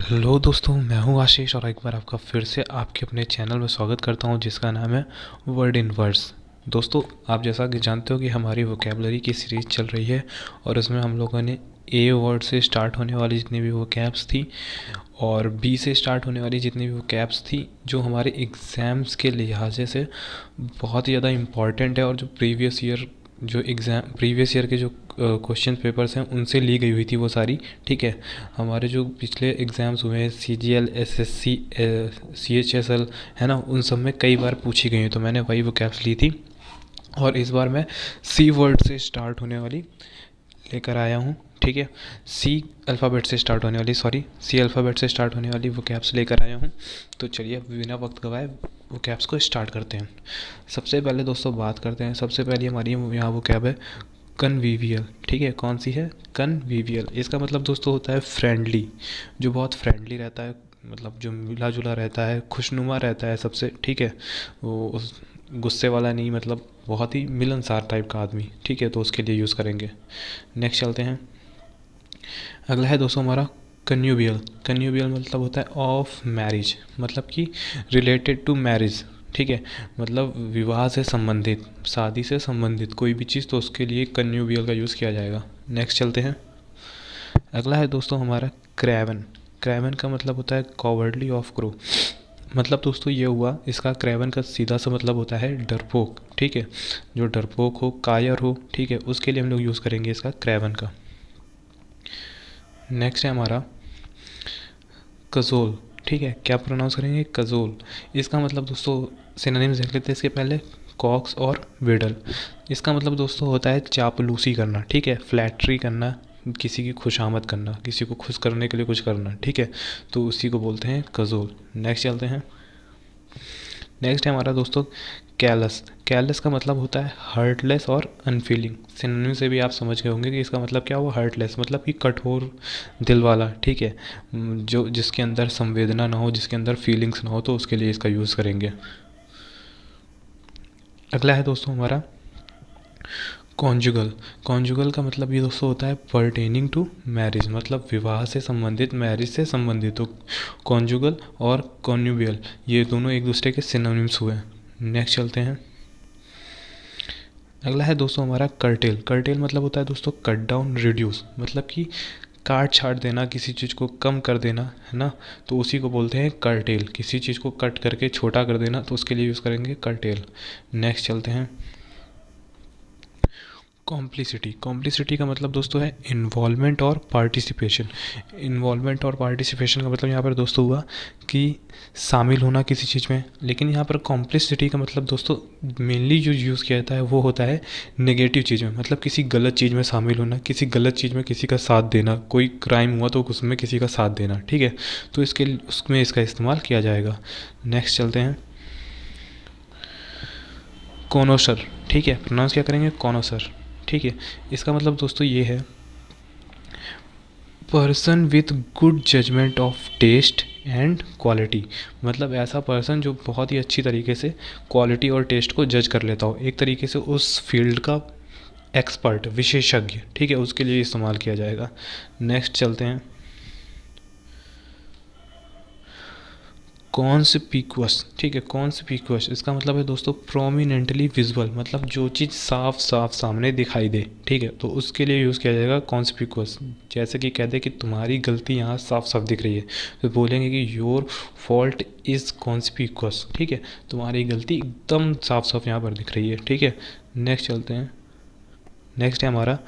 Hello दोस्तों, मैं हूं आशीष और एक बार आपका फिर से आपके अपने चैनल में स्वागत करता हूं जिसका नाम है वर्ड इन वर्ड्स। दोस्तों, आप जैसा कि जानते हो कि हमारी वोकेबलरी की सीरीज़ चल रही है और उसमें हम लोगों ने ए वर्ड से स्टार्ट होने वाली जितनी भी वोकैब्स थी और बी से स्टार्ट होने वाली जितनी भी वोकैब्स थी जो हमारे एग्ज़ाम्स के लिहाजे से बहुत ही ज़्यादा इम्पॉर्टेंट है और जो प्रीवियस ईयर के जो क्वेश्चन पेपर्स हैं उनसे ली गई हुई थी वो सारी। ठीक है, हमारे जो पिछले एग्ज़ाम्स हुए हैं CGL SSC CHSL है ना, उन सब में कई बार पूछी गई हैं, तो मैंने वही वो कैप्स ली थी और इस बार मैं सी वर्ड से स्टार्ट होने वाली लेकर आया हूँ। ठीक है, सी अल्फ़ाबेट से स्टार्ट होने वाली सी अल्फ़ाबेट से स्टार्ट होने वाली वो कैप्स लेकर आया हूँ। तो चलिए बिना वक्त गवाए वो कैप्स को स्टार्ट करते हैं। सबसे पहले दोस्तों बात करते हैं, सबसे पहले हमारी यहाँ वो कैब है कन्वीवियल। ठीक है, कौन सी है? कन्वीवियल। इसका मतलब दोस्तों होता है फ्रेंडली, जो बहुत फ्रेंडली रहता है, मतलब जो मिला जुला रहता है, खुशनुमा रहता है सबसे। ठीक है, वो उस गुस्से वाला नहीं, मतलब बहुत ही मिलनसार टाइप का आदमी। ठीक है, तो उसके लिए यूज़ करेंगे। नेक्स्ट चलते हैं। अगला है दोस्तों हमारा कन्यूबियल। कन्यूबियल मतलब होता है ऑफ मैरिज, मतलब कि रिलेटेड टू मैरिज। ठीक है, मतलब विवाह से संबंधित, शादी से संबंधित कोई भी चीज़, तो उसके लिए कन्यूबियल का यूज़ किया जाएगा। नेक्स्ट चलते हैं। अगला है दोस्तों हमारा क्रेवन। क्रेवन का मतलब होता है कॉवर्डली ऑफ क्रो। मतलब दोस्तों ये हुआ, इसका क्रेवन का सीधा सा मतलब होता है डरपोक। ठीक है, जो डरपोक हो, कायर हो, ठीक है, उसके लिए हम लोग यूज़ करेंगे इसका क्रेवन का। नेक्स्ट है हमारा कज़ोल। ठीक है, क्या प्रोनाउंस करेंगे? कज़ोल। इसका मतलब दोस्तों सिनोनिम्स देख लेते हैं इसके पहले, कॉक्स और विडल। इसका मतलब दोस्तों होता है चापलूसी करना। ठीक है, फ्लैटरी करना, किसी की खुशामद करना, किसी को खुश करने के लिए कुछ करना। ठीक है, तो उसी को बोलते हैं कज़ोल। नेक्स्ट चलते हैं। नेक्स्ट है हमारा दोस्तों कैलस। कैलस का मतलब होता है हर्टलेस और अनफीलिंग। सिनोनिम से भी आप समझ गए होंगे कि इसका मतलब क्या हुआ, हर्टलेस, मतलब कि कठोर दिल वाला। ठीक है, जो जिसके अंदर संवेदना ना हो, जिसके अंदर फीलिंग्स ना हो, तो उसके लिए इसका यूज़ करेंगे। अगला है दोस्तों हमारा कॉन्जुगल। कॉन्जुगल का मतलब ये दोस्तों होता है पर्टेनिंग टू मैरिज, मतलब विवाह से संबंधित, मैरिज से संबंधित। तो कॉन्जुगल और कॉन्युबियल ये दोनों एक दूसरे के सिनोनिम्स हुए। नेक्स्ट चलते हैं। अगला है दोस्तों हमारा कर्टेल। कर्टेल मतलब होता है दोस्तों कट डाउन, रिड्यूस, मतलब कि काट छाट देना, किसी चीज़ को कम कर देना, है ना, तो उसी को बोलते हैं कर्टेल। किसी चीज़ को कट करके छोटा कर देना, तो उसके लिए यूज़ करेंगे कर्टेल। नेक्स्ट चलते हैं। कॉम्प्लिसिटी। कॉम्प्लिसिटी का मतलब दोस्तों है इन्वॉल्वमेंट और पार्टिसिपेशन। इन्वॉल्वमेंट और पार्टिसिपेशन का मतलब यहाँ पर दोस्तों हुआ कि शामिल होना किसी चीज़ में, लेकिन यहाँ पर कॉम्प्लिसिटी का मतलब दोस्तों मेनली जो यूज़ किया जाता है वो होता है नेगेटिव चीज़ में, मतलब किसी गलत चीज़ में शामिल होना, किसी गलत चीज़ में किसी का साथ देना, कोई क्राइम हुआ तो उसमें किसी का साथ देना। ठीक है, तो इसके उसमें इसका इस्तेमाल किया जाएगा। नेक्स्ट चलते हैं। कॉनोसर। ठीक है, प्रोनाउंस क्या करेंगे? कॉनोसर। ठीक है, इसका मतलब दोस्तों ये है person with good judgement of taste and quality, मतलब ऐसा पर्सन जो बहुत ही अच्छी तरीके से क्वालिटी और टेस्ट को जज कर लेता हो, एक तरीके से उस फील्ड का एक्सपर्ट, विशेषज्ञ। ठीक है, उसके लिए इस्तेमाल किया जाएगा। नेक्स्ट चलते हैं। कॉन्स्पिक्यूअस। ठीक है, कॉन्स्पिक्यूअस इसका मतलब है दोस्तों प्रोमिनेंटली विजुअल, मतलब जो चीज़ साफ साफ सामने दिखाई दे। ठीक है, तो उसके लिए यूज़ किया जाएगा कॉन्स्पिक्यूअस। जैसे कि कहते हैं कि तुम्हारी गलती यहाँ साफ साफ दिख रही है, तो बोलेंगे कि योर फॉल्ट इज़ कॉन्स्पिक्यूअस। ठीक है, तुम्हारी गलती एकदम साफ साफ यहाँ पर दिख रही है। ठीक है, नेक्स्ट चलते हैं। नेक्स्ट है हमारा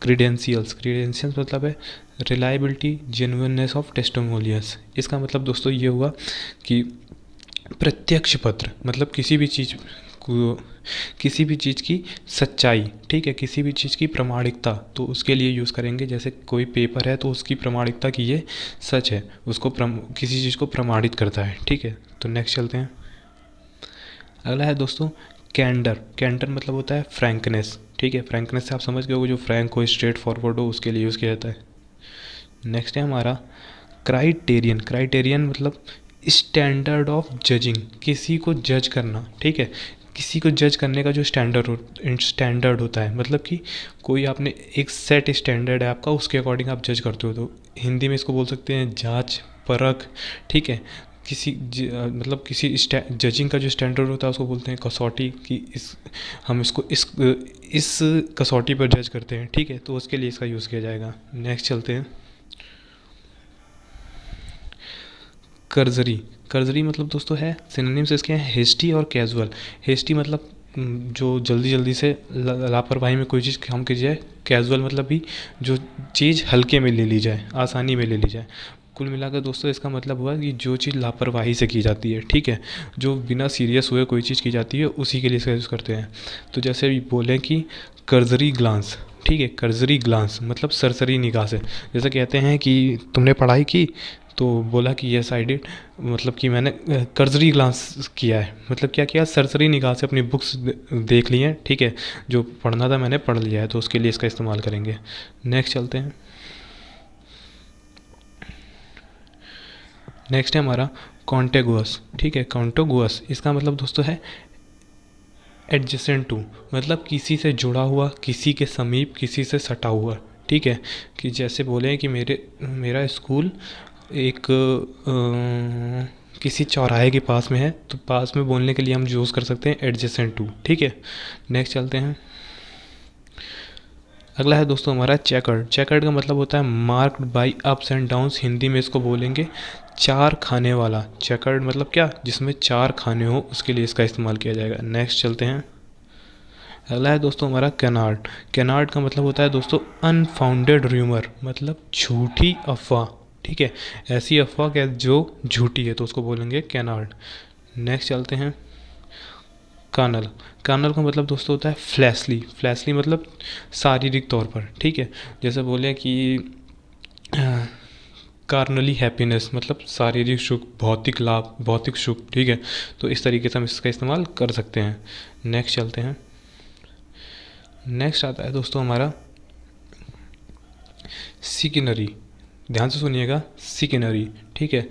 क्रीडेंशियल्स। क्रीडेंशियल्स मतलब है रिलायबिलिटी, जेन्युइननेस ऑफ टेस्टिमोनियल्स। इसका मतलब दोस्तों ये हुआ कि प्रत्यक्ष पत्र, मतलब किसी भी चीज़ को, किसी भी चीज़ की सच्चाई। ठीक है, किसी भी चीज़ की प्रामाणिकता, तो उसके लिए यूज़ करेंगे। जैसे कोई पेपर है तो उसकी प्रामाणिकता की ये सच है, उसको किसी चीज़ को प्रमाणित करता है। ठीक है, तो नेक्स्ट चलते हैं। अगला है दोस्तों कैंडर। कैंडर मतलब होता है फ्रैंकनेस। ठीक है, फ्रैंकनेस से आप समझ गए हो, जो फ्रैंक हो, स्ट्रेट फॉरवर्ड हो, उसके लिए यूज़ किया जाता है। नेक्स्ट है हमारा क्राइटेरियन। क्राइटेरियन मतलब स्टैंडर्ड ऑफ जजिंग, किसी को जज करना। ठीक है, किसी को जज करने का जो स्टैंडर्ड होता है, मतलब कि कोई आपने एक सेट स्टैंडर्ड है आपका, उसके अकॉर्डिंग आप जज करते हो, तो हिंदी में इसको बोल सकते हैं जांच परख, ठीक है। मतलब किसी जजिंग का जो स्टैंडर्ड होता है उसको बोलते हैं कसौटी, कि हम इसको इस कसौटी पर जज करते हैं, ठीक है। तो उसके लिए इसका यूज़ किया जाएगा। नेक्स्ट चलते हैं। कर्जरी, कर्जरी मतलब दोस्तों है, सिनोनिम्स इसके हैं हेस्टी और कैजुअल। हेस्टी मतलब जो जल्दी जल्दी से लापरवाही में कोई चीज़ काम की जाए। कैजुअल मतलब भी जो चीज़ हल्के में ले ली जाए, आसानी में ले ली जाए। कुल मिलाकर दोस्तों इसका मतलब हुआ कि जो चीज़ लापरवाही से की जाती है, ठीक है, जो बिना सीरियस हुए कोई चीज़ की जाती है, उसी के लिए इसका यूज़ करते हैं। तो जैसे बोलें कि कर्जरी ग्लांस, ठीक है, कर्जरी ग्लांस मतलब सरसरी निगाह से। जैसे कहते हैं कि तुमने पढ़ाई की, तो बोला कि यस आई डिड, मतलब कि मैंने कर्जरी ग्लांस किया है, मतलब क्या किया, सरसरी निगाह से अपनी बुक्स देख ली हैं, ठीक है, जो पढ़ना था मैंने पढ़ लिया है, तो उसके लिए इसका इस्तेमाल करेंगे। नेक्स्ट चलते हैं। नेक्स्ट है हमारा कॉन्टेगुअस, ठीक है। कॉन्टेगुअस इसका मतलब दोस्तों है एडजेसेंट टू, मतलब किसी से जुड़ा हुआ, किसी के समीप, किसी से सटा हुआ, ठीक है। कि जैसे बोले कि मेरा स्कूल एक किसी चौराहे के पास में है, तो पास में बोलने के लिए हम यूज़ कर सकते हैं एडजेसेंट टू, ठीक है। नेक्स्ट चलते हैं। अगला है दोस्तों हमारा चेकर्ड। चेकर्ड का मतलब होता है marked by ups and downs, Hindi में इसको बोलेंगे चार खाने वाला। चेकर्ड मतलब क्या, जिसमें चार खाने हो, उसके लिए इसका इस्तेमाल किया जाएगा। नेक्स्ट चलते हैं। अगला है दोस्तों हमारा कैनार्ड। कैनार्ड का मतलब होता है दोस्तों अनफाउंडेड र्यूमर, मतलब झूठी अफवाह, ठीक है। ऐसी अफवाह क्या जो झूठी है, तो उसको बोलेंगे कैनार्ड। नेक्स्ट चलते हैं। कानल। कानल का मतलब दोस्तों होता है फ्लैशली। फ्लैशली मतलब शारीरिक तौर पर, ठीक है। जैसे बोले कि कार्नली हैप्पीनेस मतलब शारीरिक सुख, भौतिक लाभ, भौतिक सुख, ठीक है। तो इस तरीके से हम इसका इस्तेमाल कर सकते हैं। नेक्स्ट चलते हैं। नेक्स्ट आता है दोस्तों हमारा सिकिनरी। ध्यान से सुनिएगा, सिकिनरी, ठीक है।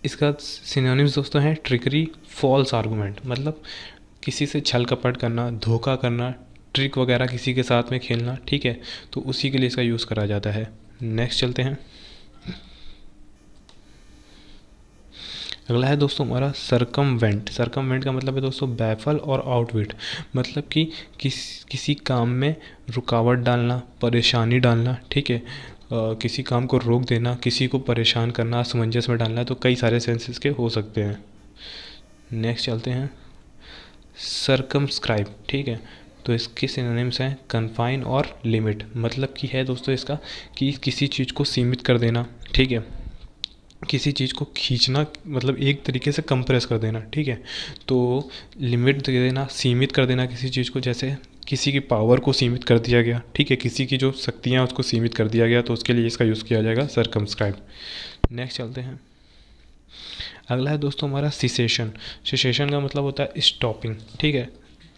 इसका सिनोनिम्स दोस्तों हैं ट्रिकरी, फॉल्स आर्गूमेंट, मतलब किसी से छल कपट करना, धोखा करना, ट्रिक वगैरह किसी के साथ में खेलना, ठीक है। तो उसी के लिए इसका यूज़ करा जाता है। नेक्स्ट चलते हैं। अगला है दोस्तों हमारा सरकमवेंट। सरकमवेंट का मतलब है दोस्तों बैफल और आउटविट, मतलब कि किसी काम में रुकावट डालना, परेशानी डालना, ठीक है। किसी काम को रोक देना, किसी को परेशान करना, असमंजस में डालना, तो कई सारे सेंस इसके हो सकते हैं। नेक्स्ट चलते हैं। सरकमस्क्राइब, ठीक है। तो इसके सिनोनिम्स हैं कन्फाइन और लिमिट, मतलब कि है दोस्तों इसका कि किसी चीज़ को सीमित कर देना, ठीक है। किसी चीज़ को खींचना मतलब एक तरीके से कंप्रेस कर देना, ठीक है। तो लिमिट दे देना, सीमित कर देना किसी चीज़ को, जैसे किसी की पावर को सीमित कर दिया गया, ठीक है, किसी की जो शक्तियाँ उसको सीमित कर दिया गया, तो उसके लिए इसका यूज़ किया जाएगा सरकमस्क्राइब। नेक्स्ट चलते हैं। अगला है दोस्तों हमारा सिसेशन। सिसेशन का मतलब होता है स्टॉपिंग, ठीक है।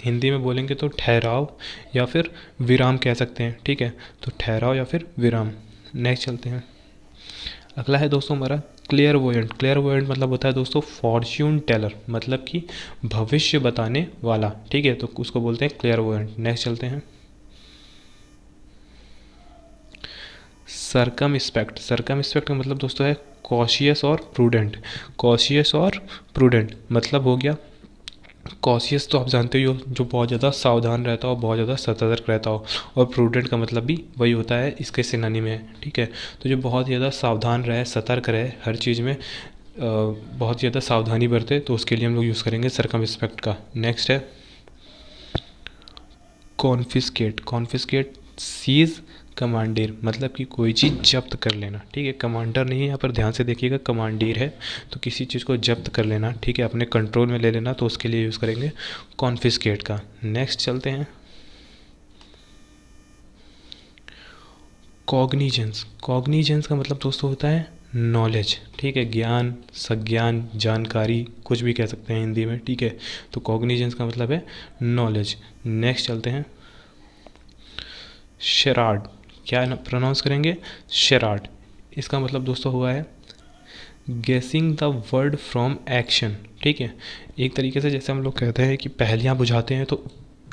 हिंदी में बोलेंगे तो ठहराव या फिर विराम कह सकते हैं, ठीक है। तो ठहराव या फिर विराम। नेक्स्ट चलते हैं। अगला है दोस्तों हमारा क्लेयरवोयंट। क्लेयरवोयंट मतलब होता है दोस्तों फॉर्च्यून टेलर, मतलब कि भविष्य बताने वाला, ठीक है। तो उसको बोलते हैं क्लेयरवोयंट। नेक्स्ट चलते हैं। सर्कमस्पेक्ट। सर्कमस्पेक्ट का मतलब दोस्तों है कॉशियस और प्रूडेंट। कॉशियस और प्रूडेंट मतलब हो गया, कॉशियस तो आप जानते ही हो, जो बहुत ज़्यादा सावधान रहता हो, बहुत ज़्यादा सतर्क रहता हो, और प्रूडेंट का मतलब भी वही होता है, इसके सिनोनिम में, ठीक है। तो जो बहुत ज़्यादा सावधान रहे, सतर्क रहे, हर चीज़ में बहुत ज़्यादा सावधानी बरते, तो उसके लिए हम लोग यूज़ करेंगे सर्कमस्पेक्ट का। नेक्स्ट है कॉन्फिस्केट। कॉन्फिस्केट सीज कमांडेर, मतलब कि कोई चीज़ जब्त कर लेना, ठीक है। कमांडर नहीं है यहाँ पर, ध्यान से देखिएगा, कमांडेर है। तो किसी चीज़ को जब्त कर लेना, ठीक है, अपने कंट्रोल में ले लेना, तो उसके लिए यूज़ करेंगे कॉन्फिस्केट का। नेक्स्ट चलते हैं। कॉग्निजेंस। कॉग्निजेंस का मतलब दोस्तों होता है नॉलेज, ठीक है, ज्ञान, संज्ञान, जानकारी, कुछ भी कह सकते हैं हिंदी में, ठीक है। तो कॉग्निजेंस का मतलब है नॉलेज। नेक्स्ट चलते हैं। शेराड। क्या प्रोनाउंस करेंगे, शेराड। इसका मतलब दोस्तों हुआ है गेसिंग द वर्ड फ्रॉम एक्शन, ठीक है। एक तरीके से जैसे हम लोग कहते हैं कि पहेलियाँ बुझाते हैं, तो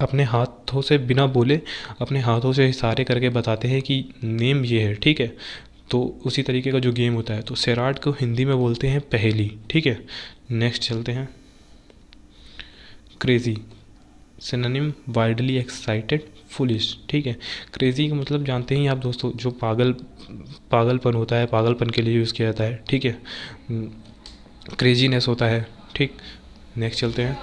अपने हाथों से बिना बोले अपने हाथों से इशारे करके बताते हैं कि नेम ये है, ठीक है। तो उसी तरीके का जो गेम होता है। तो सैराट को हिंदी में बोलते हैं पहेली, ठीक है। नेक्स्ट चलते हैं। Crazy synonym widely excited foolish, ठीक है। क्रेज़ी का मतलब जानते ही आप दोस्तों, जो पागलपन होता है, पागलपन के लिए यूज़ किया जाता है, ठीक है। क्रेजीनेस होता है, ठीक। नेक्स्ट चलते हैं।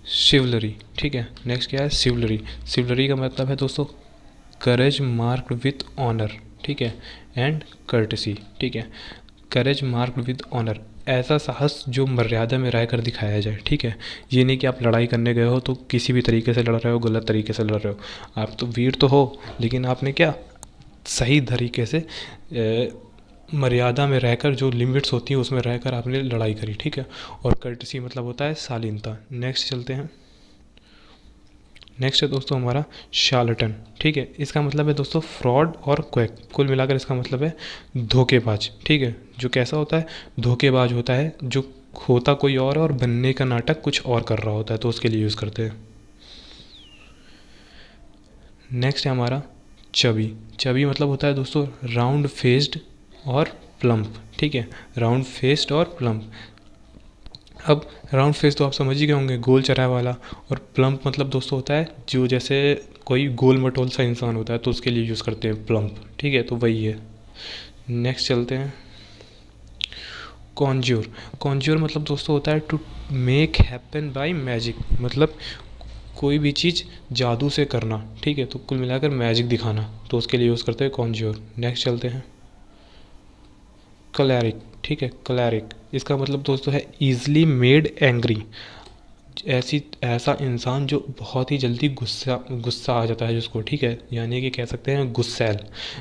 शिवलरी, ठीक है। नेक्स्ट क्या है? शिवलरी। शिवलरी का मतलब है दोस्तों करेज मार्क्ड विथ ऑनर, ठीक है, एंड कर्टेसी, ठीक है। करेज मार्क्ड विथ ऑनर, ऐसा साहस जो मर्यादा में रहकर दिखाया जाए, ठीक है। ये नहीं कि आप लड़ाई करने गए हो तो किसी भी तरीके से लड़ रहे हो, गलत तरीके से लड़ रहे हो। आप तो वीर तो हो, लेकिन आपने क्या सही तरीके से मर्यादा में रहकर, जो लिमिट्स होती हैं उसमें रहकर आपने लड़ाई करी, ठीक है। और कर्टसी मतलब होता है शालीनता। नेक्स्ट चलते हैं। नेक्स्ट है दोस्तों हमारा शार्लटन, ठीक है। इसका मतलब है दोस्तों फ्रॉड और क्वैक, कुल मिलाकर इसका मतलब है धोखेबाज, ठीक है। जो कैसा होता है? धोखेबाज होता है, जो होता कोई और है और बनने का नाटक कुछ और कर रहा होता है, तो उसके लिए यूज़ करते हैं। नेक्स्ट है हमारा चबी। चबी मतलब होता है दोस्तों राउंड फेस्ड और प्लम्प, ठीक है। राउंड फेस्ड और प्लम्प। अब राउंड फेस तो आप समझ ही गए होंगे, गोल चेहरा वाला। और प्लम्प मतलब दोस्तों होता है जो जैसे कोई गोल मटोल सा इंसान होता है, तो उसके लिए यूज़ करते हैं प्लम्प, ठीक है। तो वही है। नेक्स्ट चलते हैं। कॉन्ज्योर। कॉन्ज्योर मतलब दोस्तों होता है to make happen by magic, मतलब कोई भी चीज़ जादू से करना, ठीक है। तो कुल मिलाकर मैजिक दिखाना, तो उसके लिए यूज़ करते हैं कॉन्ज्योर। नेक्स्ट चलते हैं। क्लैरिक, ठीक है। क्लैरिक इसका मतलब दोस्तों है ईज़िली मेड एंग्री, ऐसा इंसान जो बहुत ही जल्दी गुस्सा आ जाता है जिसको, ठीक है। यानी कि कह सकते हैं गुस्सैल,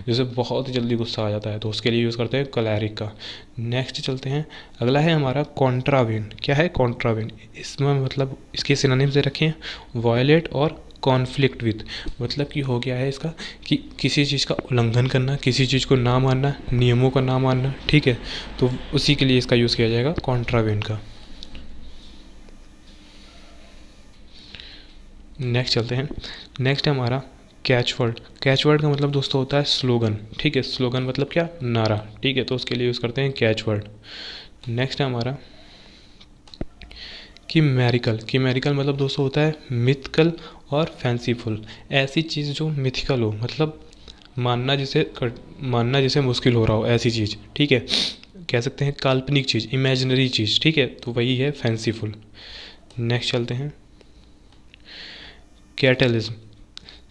जिसे बहुत ही जल्दी गुस्सा आ जाता है, तो उसके लिए यूज़ करते हैं क्लैरिक का। नेक्स्ट चलते हैं। अगला है हमारा कॉन्ट्रावेन। क्या है कॉन्ट्रावेन? इसमें मतलब इसके सिनोनिम्स दे रखे हैं वायलेट और कॉन्फ्लिक्ट विथ, मतलब कि हो गया है इसका कि किसी चीज़ का उल्लंघन करना, किसी चीज़ को ना मानना, नियमों का ना मानना, ठीक है। तो उसी के लिए इसका यूज़ किया जाएगा कॉन्ट्रावेन का। नेक्स्ट चलते हैं। नेक्स्ट है हमारा कैच वर्ड। कैच वर्ड का मतलब दोस्तों होता है स्लोगन, ठीक है। स्लोगन मतलब क्या? नारा, ठीक है। तो उसके लिए यूज़ करते हैं कैच वर्ड। नेक्स्ट है हमारा कि मैरिकल। कि मैरिकल मतलब दोस्तों होता है मिथिकल और फैंसीफुल, ऐसी चीज़ जो मिथिकल हो, मतलब मानना जिसे मुश्किल हो रहा हो, ऐसी चीज़, ठीक है। कह सकते हैं काल्पनिक चीज़, इमेजिनरी चीज़, ठीक है। तो वही है फैंसीफुल। नेक्स्ट चलते हैं। कैटलिज्म,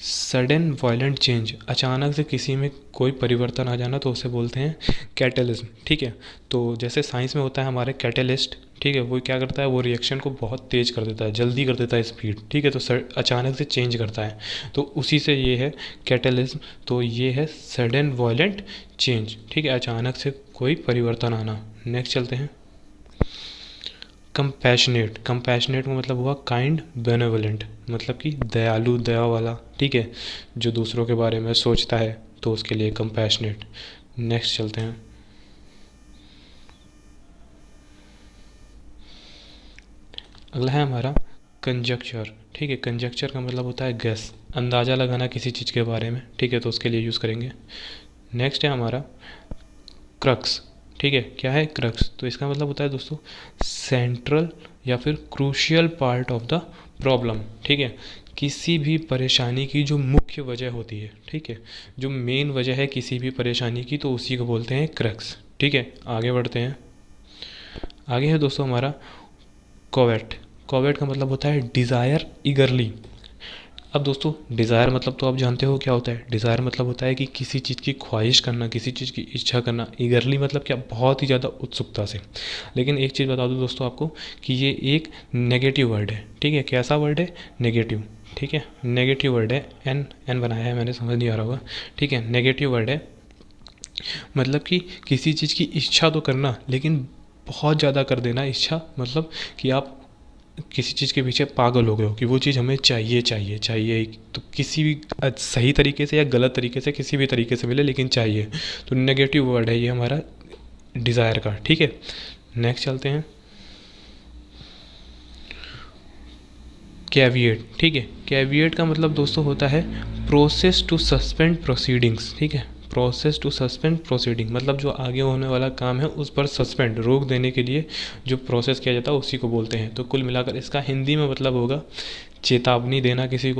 सडन वायलेंट चेंज, अचानक से किसी में कोई परिवर्तन आ जाना, तो उसे बोलते हैं कैटलिज्म, ठीक है। तो जैसे साइंस में होता है हमारे कैटलिस्ट, ठीक है। वो क्या करता है? वो रिएक्शन को बहुत तेज़ कर देता है, जल्दी कर देता है स्पीड, ठीक है। तो अचानक से चेंज करता है, तो उसी से ये है कैटलिज्म। तो ये है सडन वायलेंट चेंज, ठीक है, अचानक से कोई परिवर्तन आना। नेक्स्ट चलते हैं। कंपैशनेट। कंपैशनेट का मतलब हुआ काइंड बेनेवलेंट, मतलब कि दयालु, दया वाला, ठीक है, जो दूसरों के बारे में सोचता है, तो उसके लिए कंपैशनेट। नेक्स्ट चलते हैं। अगला है हमारा कंजक्चर, ठीक है। कंजक्चर का मतलब होता है गेस, अंदाज़ा लगाना किसी चीज़ के बारे में, ठीक है। तो उसके लिए यूज़ करेंगे। नेक्स्ट है हमारा क्रक्स, ठीक है। क्या है क्रक्स? तो इसका मतलब होता है दोस्तों सेंट्रल या फिर crucial part of the problem, ठीक है। किसी भी परेशानी की जो मुख्य वजह होती है, ठीक है, जो मेन वजह है किसी भी परेशानी की, तो उसी को बोलते हैं क्रक्स, ठीक है। आगे बढ़ते हैं। आगे है दोस्तों हमारा कोवेट। कोवेट का मतलब होता है डिज़ायर ईगरली। अब दोस्तों डिज़ायर मतलब तो आप जानते हो क्या होता है। डिज़ायर मतलब होता है कि किसी चीज़ की ख्वाहिश करना, किसी चीज़ की इच्छा करना। ईगरली मतलब क्या? बहुत ही ज़्यादा उत्सुकता से। लेकिन एक चीज़ बता दूं दोस्तों आपको कि ये एक नेगेटिव वर्ड है, ठीक है। कैसा वर्ड है? नेगेटिव, ठीक है। नेगेटिव वर्ड है, एन एन बनाया है मैंने, समझ नहीं आ रहा होगा, ठीक है। नेगेटिव वर्ड है, मतलब कि किसी चीज़ की इच्छा तो करना, लेकिन बहुत ज़्यादा कर देना इच्छा, मतलब कि आप किसी चीज़ के पीछे पागल हो गए हो कि वो चीज़ हमें चाहिए चाहिए चाहिए, तो किसी भी सही तरीके से या गलत तरीके से, किसी भी तरीके से मिले, लेकिन चाहिए। तो नेगेटिव वर्ड है ये हमारा डिज़ायर का, ठीक है। नेक्स्ट चलते हैं। कैविएट, ठीक है। कैविएट का मतलब दोस्तों होता है प्रोसेस टू सस्पेंड प्रोसीडिंग्स, ठीक है। प्रोसेस टू सस्पेंड प्रोसीडिंग मतलब जो आगे होने वाला काम है उस पर सस्पेंड रोक देने के लिए जो प्रोसेस किया जाता है उसी को बोलते हैं। तो कुल मिलाकर इसका हिंदी में मतलब होगा चेतावनी देना किसी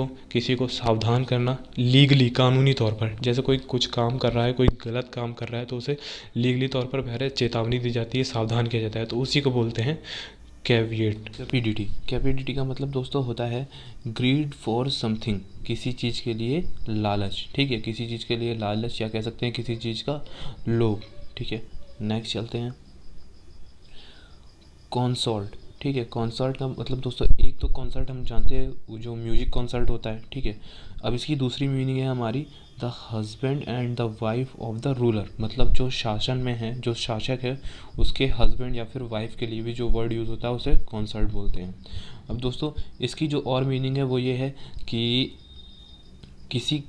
को सावधान करना लीगली, कानूनी तौर पर। जैसे कोई कुछ काम कर रहा है, कोई गलत काम कर रहा है तो उसे लीगली तौर पर पहले चेतावनी दी जाती है, सावधान किया जाता है, तो उसी को बोलते हैं कैविएट। कैपिडिटी, कैपिडिटी का मतलब दोस्तों होता है ग्रीड फॉर समथिंग, किसी चीज़ के लिए लालच, ठीक है। किसी चीज़ के लिए लालच या कह सकते हैं किसी चीज़ का लोभ, ठीक है। नेक्स्ट चलते हैं कॉन्सर्ट, ठीक है। कॉन्सर्ट का मतलब दोस्तों एक तो कॉन्सर्ट हम जानते हैं वो जो म्यूजिक कॉन्सर्ट होता है, ठीक है। अब इसकी दूसरी मीनिंग है हमारी the husband and the wife of the ruler, मतलब जो शासन में है, जो शासक है, उसके हस्बैंड या फिर वाइफ के लिए भी जो वर्ड यूज़ होता है उसे कॉन्सर्ट बोलते हैं। अब दोस्तों इसकी जो और मीनिंग है वो ये है कि किसी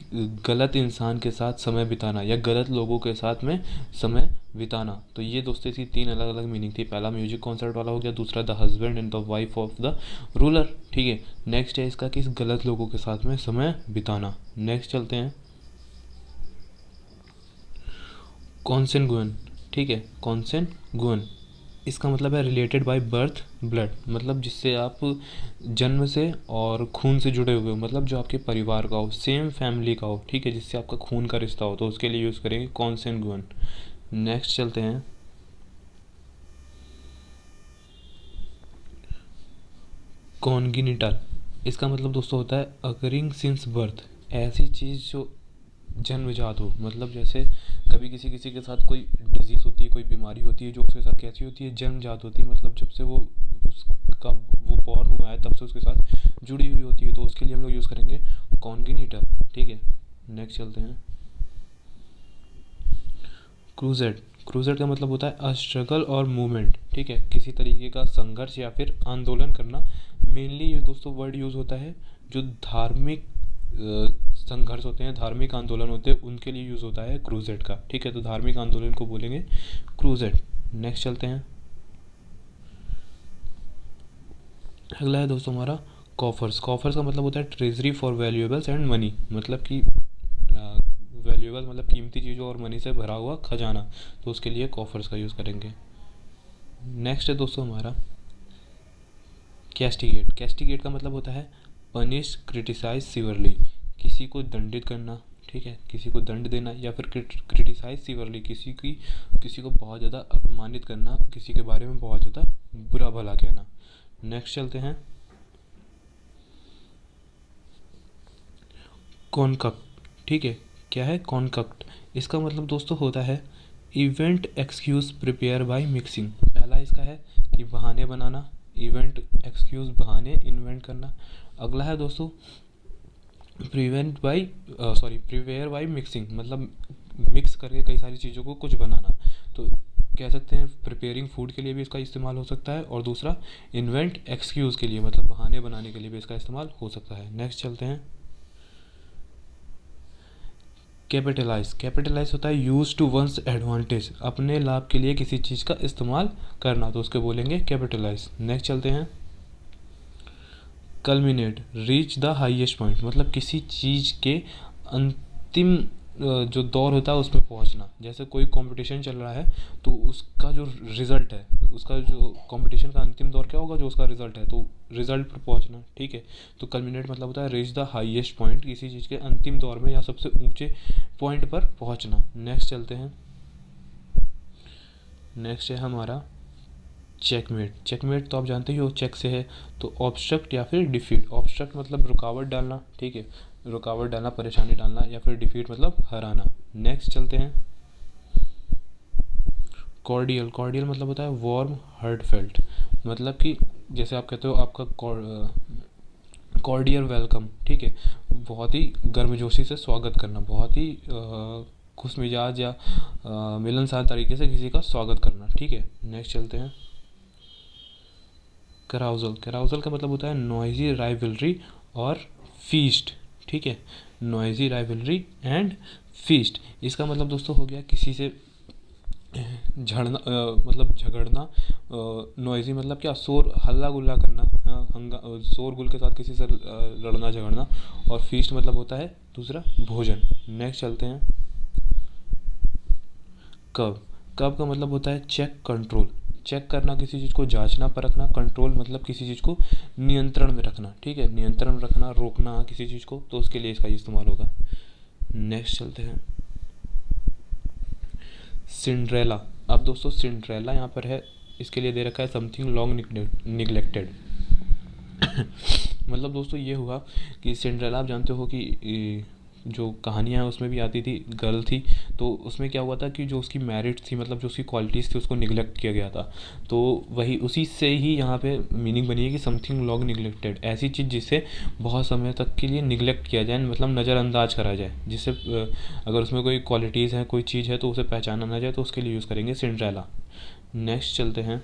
गलत इंसान के साथ समय बिताना या गलत लोगों के साथ में समय बिताना। तो ये दोस्तों इसकी 3 अलग अलग मीनिंग थी। पहला म्यूजिक कॉन्सर्ट वाला हो गया, दूसरा the husband and the wife of the ruler, ठीक है। नेक्स्ट है इसका किस गलत लोगों के साथ में समय बिताना। नेक्स्ट चलते हैं कॉन्सेंगुइन, ठीक है। कॉन्सेंगुइन इसका मतलब है रिलेटेड बाय बर्थ ब्लड, मतलब जिससे आप जन्म से और खून से जुड़े हुए हो, मतलब जो आपके परिवार का हो, सेम फैमिली का हो, ठीक है, जिससे आपका खून का रिश्ता हो, तो उसके लिए यूज़ करेंगे कॉन्सेंगुइन। नेक्स्ट चलते हैं कॉन्गिनिटल, इसका मतलब दोस्तों होता है अकरिंग सिंस बर्थ, ऐसी चीज़ जो जन्मजात हो, मतलब जैसे कभी किसी किसी के साथ कोई डिजीज़ होती है, कोई बीमारी होती है जो उसके साथ कैसी होती है, जन्मजात होती है, मतलब जब से वो उसका वो बॉर्न हुआ है तब से उसके साथ जुड़ी हुई होती है, तो उसके लिए हम लोग यूज़ करेंगे कॉन्गिनिटल, ठीक है। नेक्स्ट चलते हैं क्रूजेड, क्रूजेड का मतलब होता है अ स्ट्रगल और मूवमेंट, ठीक है, किसी तरीके का संघर्ष या फिर आंदोलन करना। मेनली ये दोस्तों वर्ड यूज़ होता है जो धार्मिक संघर्ष होते हैं, धार्मिक आंदोलन होते हैं, उनके लिए यूज़ होता है क्रूजेड का, ठीक है। तो धार्मिक आंदोलन को बोलेंगे क्रूजेड। नेक्स्ट चलते हैं अगला है दोस्तों हमारा कॉफर्स। कॉफर्स का मतलब होता है treasury for valuables and money, मतलब कि वैल्यूएबल मतलब कीमती चीज़ों और मनी से भरा हुआ खजाना, तो उसके लिए कॉफर्स का यूज़ करेंगे। नेक्स्ट है दोस्तों हमारा कैस्टिगेट। कैस्टिगेट का मतलब होता है पनिश क्रिटिसाइज सीवरली, किसी को दंडित करना, ठीक है, किसी को दंड देना या फिर क्रिटिसाइज सीवरली, किसी को बहुत ज़्यादा अपमानित करना, किसी के बारे में बहुत ज़्यादा बुरा भला कहना। नेक्स्ट चलते हैं कॉन्कक्ट, ठीक है। क्या है कॉन्कक्ट, इसका मतलब दोस्तों होता है event excuse prepare by mixing. पहला इसका है कि बहाने बनाना, इवेंट एक्सक्यूज बहाने इन्वेंट करना। अगला है दोस्तों प्रिपेयर बाय मिक्सिंग, मतलब मिक्स करके कई सारी चीज़ों को कुछ बनाना, तो कह सकते हैं प्रिपेयरिंग फूड के लिए भी इसका इस्तेमाल हो सकता है, और दूसरा इन्वेंट एक्सक्यूज़ के लिए मतलब बहाने बनाने के लिए भी इसका इस्तेमाल हो सकता है। नेक्स्ट चलते हैं कैपिटलाइज। कैपिटलाइज होता है यूज टू वंस एडवांटेज, अपने लाभ के लिए किसी चीज़ का इस्तेमाल करना, तो उसके बोलेंगे कैपिटलाइज। नेक्स्ट चलते हैं culminate, reach the highest point, मतलब किसी चीज़ के अंतिम जो दौर होता है उसमें पहुंचना। जैसे कोई कंपटीशन चल रहा है तो उसका जो रिज़ल्ट है, उसका जो कंपटीशन का अंतिम दौर क्या होगा, जो उसका रिज़ल्ट है, तो रिज़ल्ट पर पहुंचना, ठीक है। तो कल्मिनेट मतलब होता है रीच द हाईएस्ट पॉइंट, किसी चीज़ के अंतिम दौर में या सबसे ऊंचे पॉइंट पर पहुंचना। नेक्स्ट चलते हैं नेक्स्ट है हमारा चेकमेट। चेकमेट तो आप जानते ही हो चेक से है, तो ऑब्स्ट्रक्ट या फिर डिफीट। ऑब्स्ट्रक्ट मतलब रुकावट डालना, ठीक है, रुकावट डालना, परेशानी डालना, या फिर डिफीट मतलब हराना। नेक्स्ट चलते हैं कॉर्डियल। कॉर्डियल मतलब होता है वार्म हार्टफेल्ट, मतलब कि जैसे आप कहते हो आपका कॉर्डियल वेलकम, ठीक है, बहुत ही गर्मजोशी से स्वागत करना, बहुत ही खुश मिजाज या मिलनसार तरीके से किसी का स्वागत करना, ठीक है। नेक्स्ट चलते हैं कैराउजल। कैराउजल का मतलब होता है नॉइजी राइवलरी और फीस्ट, ठीक है, नॉइजी राइवलरी एंड फीस्ट। इसका मतलब दोस्तों हो गया झड़ना मतलब झगड़ना, नॉइज़ी मतलब क्या, शोर हल्ला गुल्ला करना, हाँ, शोर गुल के साथ किसी से लड़ना झगड़ना। और फीस्ट मतलब होता है दूसरा भोजन। नेक्स्ट चलते हैं। कब, कब का मतलब होता है चेक कंट्रोल, चेक करना किसी चीज़ को, जांचना परखना। कंट्रोल मतलब किसी चीज़ को नियंत्रण में रखना, ठीक है, नियंत्रण में रखना, रोकना किसी चीज़ को, तो उसके लिए इसका इस्तेमाल होगा। नेक्स्ट चलते हैं। सिंड्रेला। अब दोस्तों सिंड्रेला यहाँ पर है, इसके लिए दे रखा है समथिंग लॉन्ग निगलेक्टेड। मतलब दोस्तों ये हुआ कि सिंड्रेला, आप जानते हो कि जो कहानियाँ हैं उसमें भी आती थी, गर्ल थी, तो उसमें क्या हुआ था कि जो उसकी मेरिट थी, मतलब जो उसकी क्वालिटीज़ थी, उसको निगलेक्ट किया गया था। तो वही उसी से ही यहाँ पे मीनिंग बनी है कि समथिंग लॉन्ग निगलेक्टेड, ऐसी चीज़ जिसे बहुत समय तक के लिए निगलेक्ट किया जाए, मतलब नज़रअंदाज करा जाए, जिससे अगर उसमें कोई क्वालिटीज़ हैं, कोई चीज़ है, तो उसे पहचाना ना जाए, तो उसके लिए यूज़ करेंगे सिंड्रेला। नेक्स्ट चलते हैं।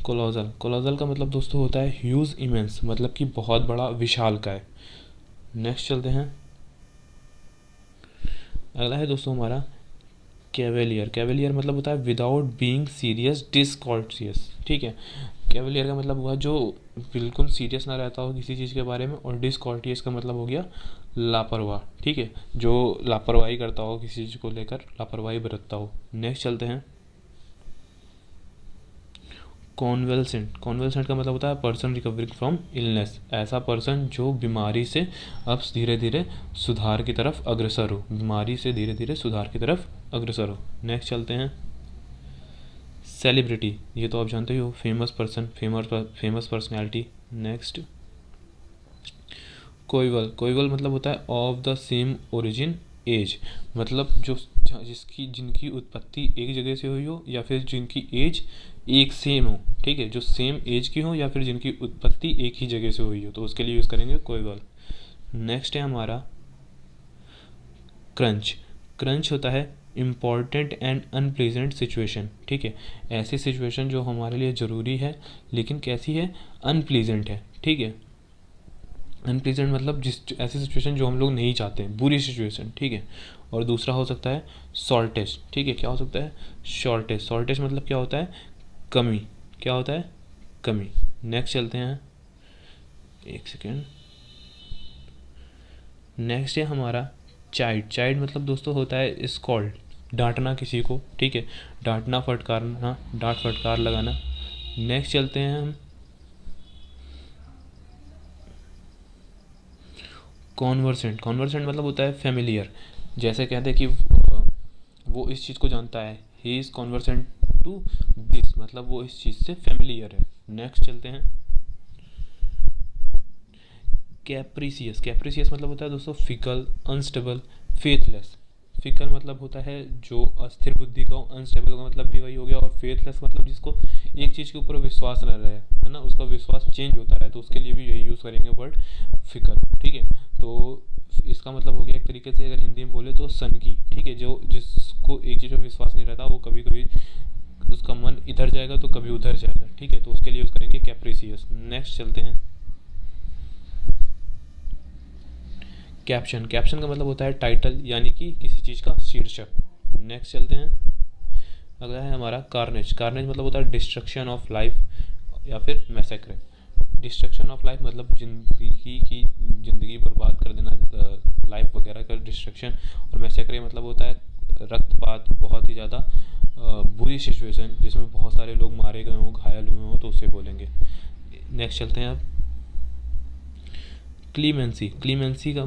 कोलोजल, कोलोजल का मतलब दोस्तों होता है ह्यूज इमेंस, मतलब कि बहुत बड़ा, विशाल का है। नेक्स्ट चलते हैं। अगला है दोस्तों हमारा कैवेलियर। कैवेलियर मतलब होता है विदाउट बीइंग सीरियस डिसकॉर्टियस, ठीक है। कैवेलियर का मतलब हुआ जो बिल्कुल सीरियस ना रहता हो किसी चीज़ के बारे में, और डिसकॉर्टियस का मतलब हो गया लापरवाह, ठीक है, जो लापरवाही करता हो किसी चीज़ को लेकर, लापरवाही बरतता हो। नेक्स्ट चलते हैं। कॉन्वेलसेंट, कॉन्वेलसेंट का मतलब होता है पर्सन रिकवरिंग फ्रॉम इलनेस, ऐसा पर्सन जो बीमारी से अब धीरे धीरे सुधार की तरफ अग्रसर हो, बीमारी से धीरे धीरे सुधार की तरफ अग्रसर हो। नेक्स्ट चलते हैं। सेलिब्रिटी, ये तो आप जानते ही हो, famous person, famous personality. Next. Coeval, coeval मतलब होता है of the same origin age, मतलब जो जिसकी जिनकी उत्पत्ति एक जगह से हुई हो, या फिर जिनकी एज एक सेम हो, ठीक है, जो सेम एज की हो, या फिर जिनकी उत्पत्ति एक ही जगह से हुई हो, तो उसके लिए यूज़ करेंगे कोइवल। नेक्स्ट है हमारा क्रंच। क्रंच होता है इम्पॉर्टेंट एंड अनप्लेजेंट सिचुएशन, ठीक है, ऐसी सिचुएशन जो हमारे लिए ज़रूरी है, लेकिन कैसी है, अनप्लीजेंट है, ठीक है। अनप्लीजेंट मतलब जिस ऐसी सिचुएशन जो हम लोग नहीं चाहते हैं, बुरी सिचुएशन, ठीक है। और दूसरा हो सकता है शॉर्टेज, ठीक है, क्या हो सकता है, शॉर्टेज। शॉर्टेज मतलब क्या होता है, कमी, क्या होता है, कमी। नेक्स्ट चलते हैं, एक सेकेंड। नेक्स्ट है हमारा चाइल्ड। चाइल्ड मतलब दोस्तों होता है स्कॉल्ड, डांटना किसी को, ठीक है, डांटना, फटकारना, डांट फटकार लगाना। नेक्स्ट चलते हैं हम। कॉन्वर्सेंट, कॉन्वर्सेंट मतलब होता है फेमिलियर, जैसे कहते हैं कि वो इस चीज़ को जानता है, ही इज़ कॉन्वर्सेंट टू दिस, मतलब वो इस चीज़ से फेमिलियर है। नेक्स्ट चलते हैं। कैप्रिसियस, कैप्रिसियस मतलब होता है दोस्तों फिकल, अनस्टेबल, फेथलेस। फिकल मतलब होता है जो अस्थिर बुद्धि का, अनस्टेबल का मतलब भी वही हो गया, और फेथलेस मतलब जिसको एक चीज़ के ऊपर विश्वास न रहे, है ना, उसका विश्वास चेंज होता रहे, तो उसके लिए भी यही यूज़ करेंगे वर्ड फिकल, ठीक है। तो इसका मतलब हो गया एक तरीके से, अगर हिंदी में बोले तो सनकी, ठीक है, जो जिसको एक चीज़ में विश्वास नहीं रहता, वो कभी कभी उसका मन इधर जाएगा तो कभी उधर जाएगा, ठीक है, तो उसके लिए यूज़ करेंगे कैप्रिसियस। नेक्स्ट चलते हैं। कैप्शन, कैप्शन का मतलब होता है टाइटल, यानी कि किसी चीज़ का शीर्षक। नेक्स्ट चलते हैं। अगला है हमारा कार्नेज। कार्नेज मतलब होता है डिस्ट्रक्शन ऑफ लाइफ या फिर मैसेक्रे। डिस्ट्रक्शन ऑफ लाइफ मतलब ज़िंदगी बर्बाद कर देना, लाइफ वगैरह का डिस्ट्रक्शन। और मैसेक्रे मतलब होता है रक्तपात, बहुत ही ज़्यादा बुरी सिचुएशन जिसमें बहुत सारे लोग मारे गए हों, घायल हुए हों, तो उसे बोलेंगे। नेक्स्ट चलते हैं अब। क्लीमेंसी, क्लीमेंसी का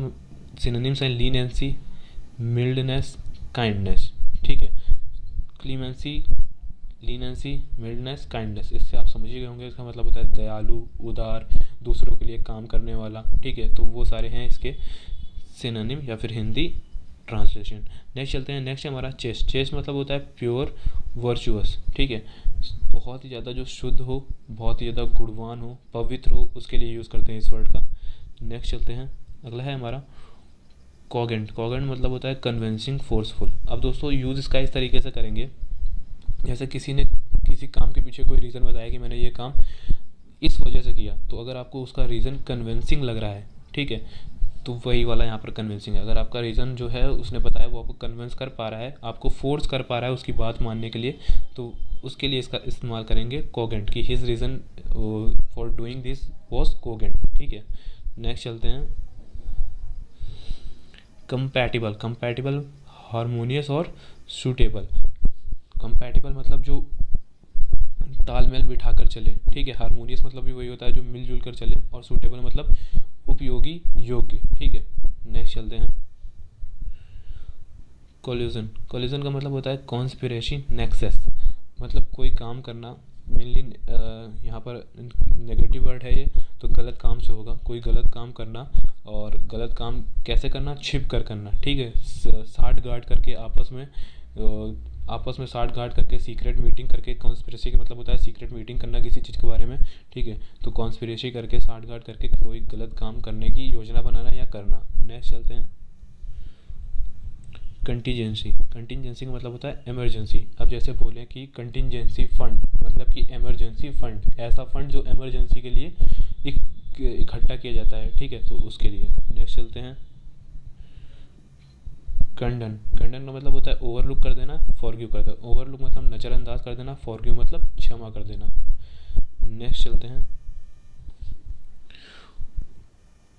सिनोनिम्स हैं लीनेंसी, मिल्डनेस, काइंडनेस, ठीक है। क्लीमेंसी, लीनेंसी, मिल्डनेस, काइंडनेस, इससे आप समझ ही गए होंगे, इसका मतलब होता है दयालु, उदार, दूसरों के लिए काम करने वाला, ठीक है, तो वो सारे हैं इसके सिनोनिम या फिर हिंदी ट्रांसलेशन। नेक्स्ट चलते हैं। नेक्स्ट हमारा चेस्ट। चेस्ट मतलब होता है प्योर, वर्चुअस, ठीक है, बहुत ही ज़्यादा जो शुद्ध हो, बहुत ही ज़्यादा गुणवान हो, पवित्र हो, उसके लिए यूज़ करते हैं इस वर्ड का। नेक्स्ट चलते हैं। अगला है हमारा कॉगेंट। कॉगेंट मतलब होता है कन्विंसिंग, फोर्सफुल। अब दोस्तों यूज़ इसका इस तरीके से करेंगे, जैसे किसी ने किसी काम के पीछे कोई रीज़न बताया कि मैंने ये काम इस वजह से किया, तो अगर आपको उसका रीज़न कन्विंसिंग लग रहा है, ठीक है, तो वही वाला यहाँ पर कन्विंसिंग है। अगर आपका रीज़न जो है उसने बताया वो आपको कन्विंस कर पा रहा है, आपको फोर्स कर पा रहा है उसकी बात मानने के लिए, तो उसके लिए इसका इस्तेमाल करेंगे कोगेंट की his reason for doing this was cogent. ठीक है, नेक्स्ट चलते हैं। कंपैटिबल, कंपैटिबल हारमोनियस और सूटेबल। कंपैटिबल मतलब जो तालमेल बिठा कर चले, ठीक है। हारमोनियस मतलब भी वही होता है जो मिलजुल कर चले, और सूटेबल मतलब उपयोगी, योग्य। ठीक है, नेक्स्ट चलते हैं। कोल्यूजन, कोल्यूजन का मतलब होता है कॉन्स्पिरेसी नेक्सस, मतलब कोई काम करना, मेनली यहाँ पर नेगेटिव वर्ड है ये, तो गलत काम से होगा, कोई गलत काम करना, और गलत काम कैसे करना, छिप कर करना। ठीक है, साठ गांठ करके आपस में साठ गांठ करके सीक्रेट मीटिंग करके, कॉन्स्पिरेसी का मतलब होता है सीक्रेट मीटिंग करना किसी चीज़ के बारे में। ठीक है, तो कॉन्स्पिरेसी करके साठ गांठ करके कोई गलत काम करने की योजना बनाना या करना। नेक्स्ट चलते हैं। कंटीजेंसी, कंटीजेंसी का मतलब होता है इमरजेंसी। अब जैसे बोले कि कंटीजेंसी फंड, मतलब कि इमरजेंसी फंड, ऐसा फंड जो इमरजेंसी के लिए इकट्ठा किया जाता है। ठीक है, तो उसके लिए। नेक्स्ट चलते हैं। कंडन, कंडन का मतलब होता है ओवरलुक कर देना, फॉरगिव कर देना। ओवरलुक मतलब नज़रअंदाज कर देना, फॉरगिव मतलब क्षमा कर देना। नेक्स्ट चलते हैं।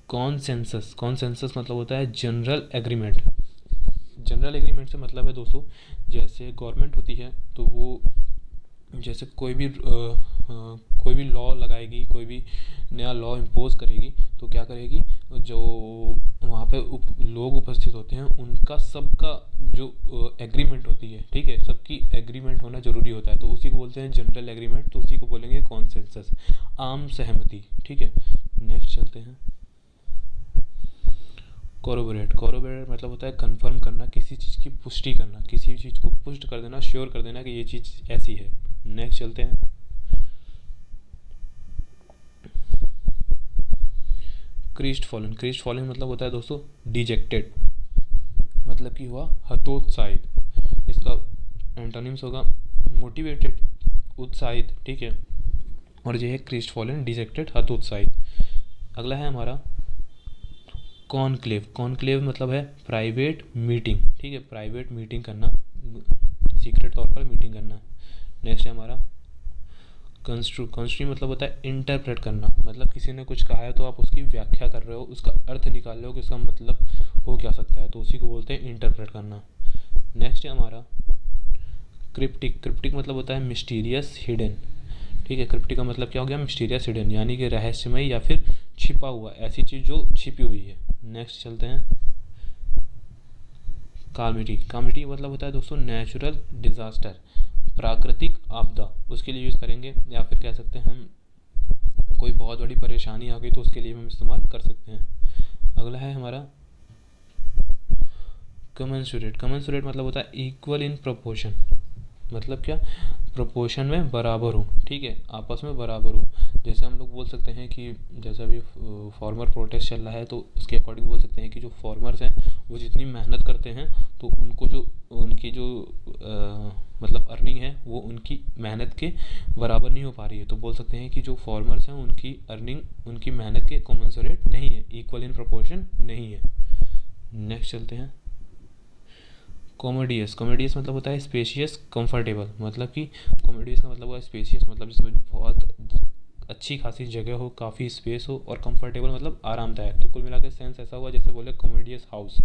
कॉन्सेंसस, कॉन्सेंसस मतलब होता है जनरल एग्रीमेंट। जनरल एग्रीमेंट से मतलब है दोस्तों, जैसे गवर्नमेंट होती है तो वो जैसे कोई भी लॉ लगाएगी, कोई भी नया लॉ इम्पोज करेगी, तो क्या करेगी, जो वहाँ पे लोग उपस्थित होते हैं उनका सबका जो एग्रीमेंट होती है, ठीक है, सबकी एग्रीमेंट होना ज़रूरी होता है, तो उसी को बोलते हैं जनरल एग्रीमेंट, तो उसी को बोलेंगे कॉन्सेंसस, आम सहमति। ठीक है, नेक्स्ट चलते हैं। कोरोबोरेट, कोरोबोरेट मतलब होता है कंफर्म करना, किसी चीज़ की पुष्टि करना, किसी चीज़ को पुष्ट कर देना, श्योर कर देना कि ये चीज़ ऐसी है। नेक्स्ट चलते हैं। क्रीस्ट फॉलन, क्रीस्ट फॉलन मतलब होता है दोस्तों डिजेक्टेड, मतलब कि हुआ हतोत्साहित। इसका एंटोनिम्स होगा मोटिवेटेड, उत्साहित। ठीक है, और ये है क्रीस्ट फॉलन, डिजेक्टेड, हतोत्साहित। अगला है हमारा कॉनक्लेव, कॉनक्लेव मतलब है प्राइवेट मीटिंग। ठीक है, प्राइवेट मीटिंग करना, सीक्रेट तौर पर मीटिंग करना। नेक्स्ट है हमारा कंस्ट्रू, कंस्ट्रू मतलब होता है इंटरप्रेट करना, मतलब किसी ने कुछ कहा है तो आप उसकी व्याख्या कर रहे हो, उसका अर्थ निकाल रहे हो कि उसका मतलब हो क्या सकता है, तो उसी को बोलते हैं इंटरप्रेट करना। नेक्स्ट है हमारा क्रिप्टिक, क्रिप्टिक मतलब होता है मिस्टीरियस हिडन। ठीक है, क्रिप्टिक का मतलब क्या हो गया, मिस्टीरियस हिडन, यानी कि रहस्यमय या फिर छिपा हुआ, ऐसी चीज़ जो छिपी हुई है। नेक्स्ट चलते हैं। कामिटी, कामिटी मतलब होता है दोस्तों नेचुरल डिज़ास्टर, प्राकृतिक आपदा, उसके लिए यूज़ करेंगे, या फिर कह सकते हैं हम कोई बहुत बड़ी परेशानी आ गई तो उसके लिए हम इस्तेमाल कर सकते हैं। अगला है हमारा कमेंसुरेट, कमेंसुरेट मतलब होता है इक्वल इन प्रोपोर्शन, मतलब क्या, प्रोपोर्शन में बराबर हो। ठीक है, आपस में बराबर हो। जैसे हम लोग बोल सकते हैं कि जैसे अभी फार्मर प्रोटेस्ट चल रहा है, तो उसके अकॉर्डिंग बोल सकते हैं कि जो फार्मर्स हैं वो जितनी मेहनत करते हैं तो उनको जो उनकी जो मतलब अर्निंग है वो उनकी मेहनत के बराबर नहीं हो पा रही है, तो बोल सकते हैं कि जो फार्मर्स हैं उनकी अर्निंग उनकी मेहनत के कमेंसुरेट नहीं है, इक्वल इन प्रोपोर्शन नहीं है। नेक्स्ट चलते हैं। कॉमेडियस, कॉमेडियस मतलब होता है स्पेशियस कंफर्टेबल, मतलब कि कॉमेडियस का मतलब हुआ स्पेशियस, मतलब जिसमें बहुत अच्छी खासी जगह हो, काफ़ी स्पेस हो, और कंफर्टेबल मतलब आरामदायक। तो कुल मिलाकर सेंस ऐसा हुआ जैसे बोले कॉमेडियस हाउस,